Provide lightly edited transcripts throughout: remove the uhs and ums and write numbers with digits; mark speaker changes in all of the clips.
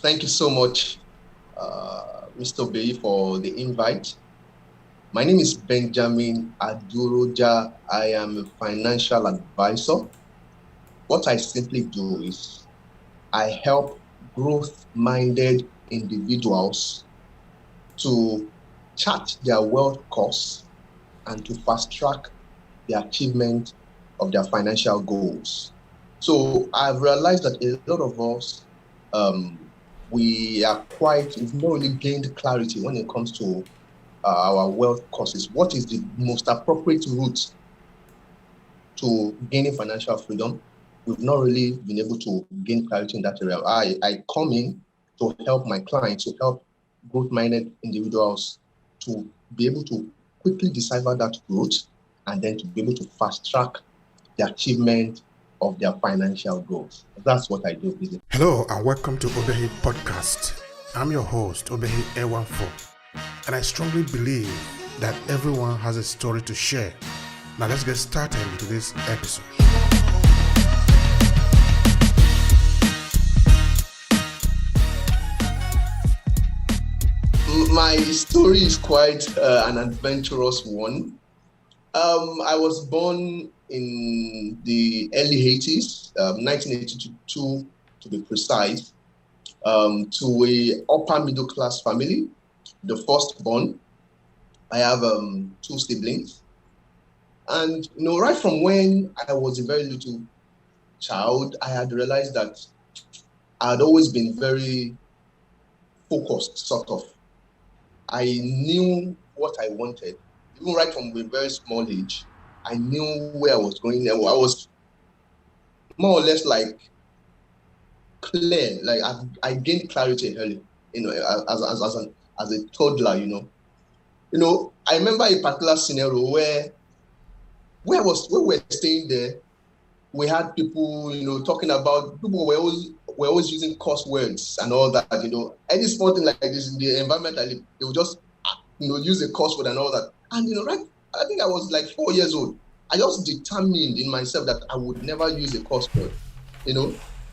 Speaker 1: Thank you so much, Mr. Obehi, for the invite. My name is Benjamin Aduroja. I am a financial advisor. What I simply do is I help growth-minded individuals to chart their wealth course and to fast-track the achievement of their financial goals. So I've realized that a lot of us, um, we've not really gained clarity when it comes to our wealth courses. What is the most appropriate route to gaining financial freedom? We've not really been able to gain clarity in that area. I come in to help my clients, to help growth-minded individuals to be able to quickly decipher that route and then to be able to fast-track the achievement of their financial goals. That's what I do.
Speaker 2: Hello and welcome to Obehi Podcast. I'm your host, Obehi A14, and I strongly believe that everyone has a story to share. Now let's get started with this episode.
Speaker 1: My story is quite an adventurous one. I was born in the early 80s, 1982 to be precise, to a upper middle class family, the firstborn. I have two siblings. And, right from when I was a very little child, I had realized that I had always been very focused, sort of. I knew what I wanted. Even right from a very small age, I knew where I was going. I was more or less like clear. Like I gained clarity early, as a toddler. I remember a particular scenario where we were staying there. We had people, talking about people were always using curse words and all that. Any small thing like this in the environment I live, they would just use a curse word and all that. And right, I think I was like 4 years old. I just determined in myself that I would never use a curse word.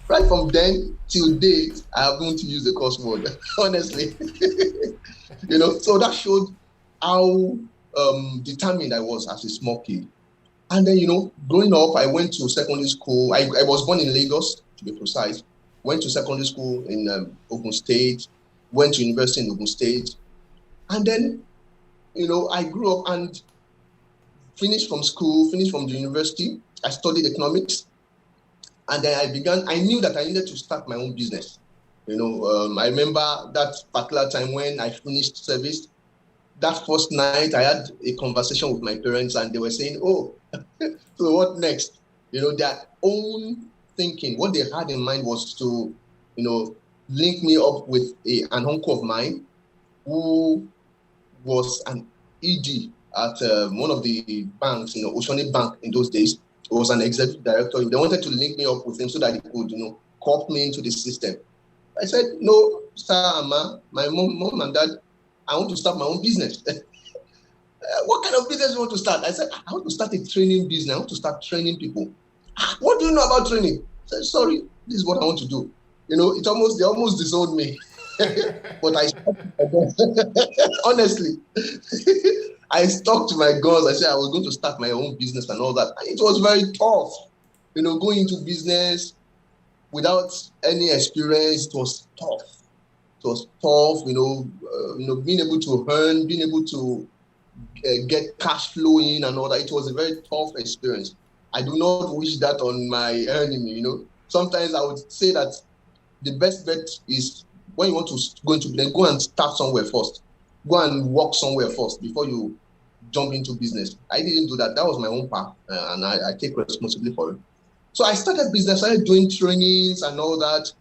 Speaker 1: Right from then till date, I haven't used a curse word, honestly. So that showed how determined I was as a small kid. And then, growing up, I went to secondary school. I was born in Lagos, to be precise. Went to secondary school in Ogun State, went to university in Ogun State. And then, I grew up and finished from the university. I studied economics. And then I knew that I needed to start my own business. I remember that particular time when I finished service. That first night, I had a conversation with my parents and they were saying, oh, so what next? Their own thinking, what they had in mind was to, link me up with an uncle of mine who was an ED at one of the banks, Oceanic Bank in those days. He was an executive director. They wanted to link me up with him so that he could, co-opt me into the system. I said, no, sir, Amma, my mom and dad, I want to start my own business. What kind of business you want to start? I said, I want to start a training business. I want to start training people. What do you know about training? I said, sorry, this is what I want to do. They almost disowned me. But I stuck to my guns. Honestly, I stuck to my guns. I said I was going to start my own business and all that. And it was very tough. Going into business without any experience, it was tough. It was tough, being able to earn, being able to get cash flow in and all that. It was a very tough experience. I do not wish that on my enemy, Sometimes I would say that the best bet is when you want to go into business, go and start somewhere first. Go and work somewhere first before you jump into business. I didn't do that. That was my own path, and I take responsibility for it. So I started business. I started doing trainings and all that.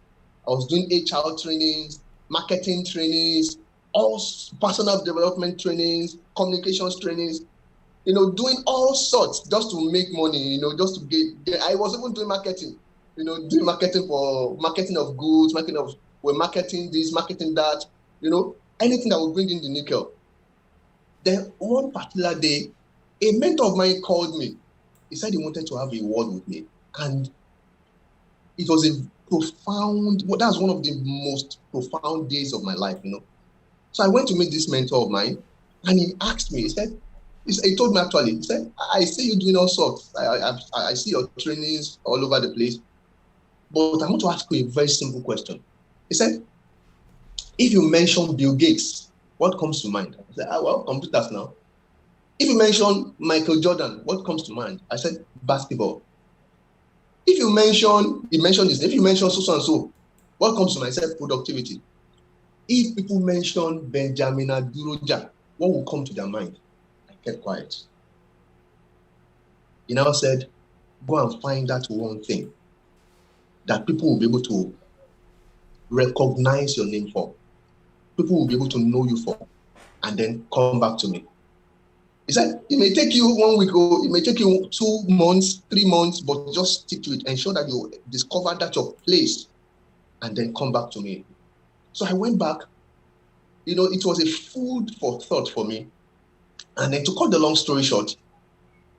Speaker 1: I was doing HR trainings, marketing trainings, all personal development trainings, communications trainings, doing all sorts just to make money, just to get. I was even doing marketing, doing marketing of goods, marketing this, marketing that, anything that would bring in the nickel. Then one particular day, a mentor of mine called me. He said he wanted to have a word with me. And it was profound, well, that's one of the most profound days of my life, So I went to meet this mentor of mine, and he asked me, he told me actually, he said, I see you doing all sorts. I see your trainings all over the place, but I want to ask you a very simple question. He said, if you mention Bill Gates, what comes to mind? I said, well, computers now. If you mention Michael Jordan, what comes to mind? I said, basketball. If you mention, if you mention so and so, what comes to mind? I said, productivity. If people mention Benjamin Aduroja, what will come to their mind? I kept quiet. He now said, go and find that one thing that people will be able to recognize your name for. People will be able to know you for, and then come back to me. He said, it may take you 1 week, or it may take you 2 months, 3 months, but just stick to it. Ensure that you discover that your place, and then come back to me. So I went back. It was a food for thought for me. And then to cut the long story short,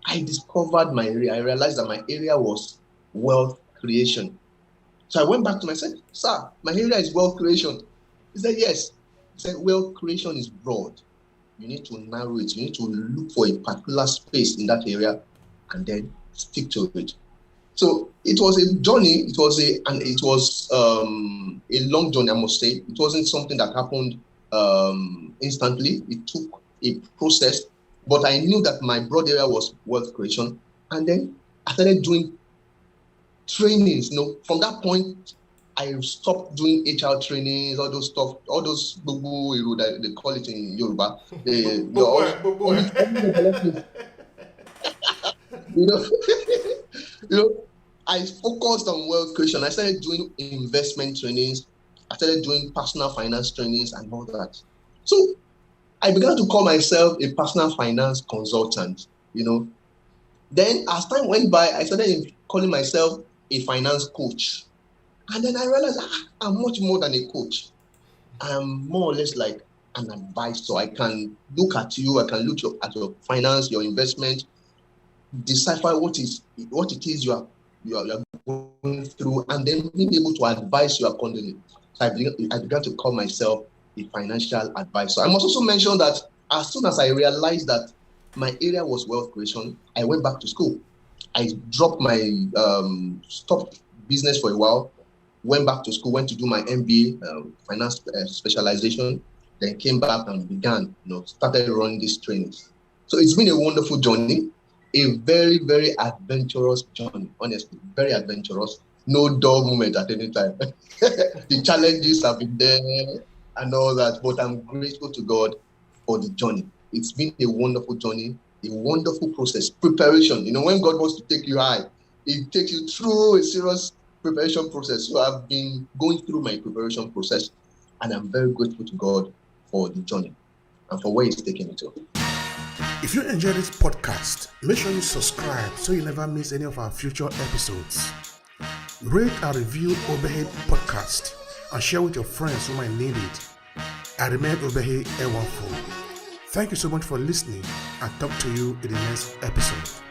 Speaker 1: I discovered my area. I realized that my area was wealth creation. So I went back to him and said, sir, my area is wealth creation. He said, yes. He said, wealth creation is broad. You need to narrow it. You need to look for a particular space in that area and then stick to it. So it was a journey. It was a long journey, I must say. It wasn't something that happened instantly. It took a process, but I knew that my broad area was wealth creation. And then I started doing trainings. From that point, I stopped doing HR trainings, all those stuff, all those bubu that they call it in Yoruba. I focused on wealth creation. I started doing investment trainings. I started doing personal finance trainings and all that. So I began to call myself a personal finance consultant. Then as time went by, I started calling myself a finance coach. And then I realized I'm much more than a coach. I'm more or less like an advisor. I can look at you, I can look at your finance, your investment, decipher what it is you are going through, and then being able to advise you accordingly. So I began to call myself a financial advisor. I must also mention that as soon as I realized that my area was wealth creation, I went back to school. I dropped my stopped business for a while, went back to school, went to do my MBA, finance specialization, then came back and began, started running these trainings. So it's been a wonderful journey, a very, very adventurous journey, honestly, very adventurous. No dull moment at any time. The challenges have been there and all that, but I'm grateful to God for the journey. It's been a wonderful journey, a wonderful process, preparation. When God wants to take you high, He takes you through a serious preparation process. So I've been going through my preparation process, and I'm very grateful to God for the journey and for where He's taking me to.
Speaker 2: If you enjoy this podcast, make sure you subscribe so you never miss any of our future episodes. Rate and review Obehi Podcast and share with your friends who might need it. I remain Obehi Ewanfo. Thank you so much for listening, and talk to you in the next episode.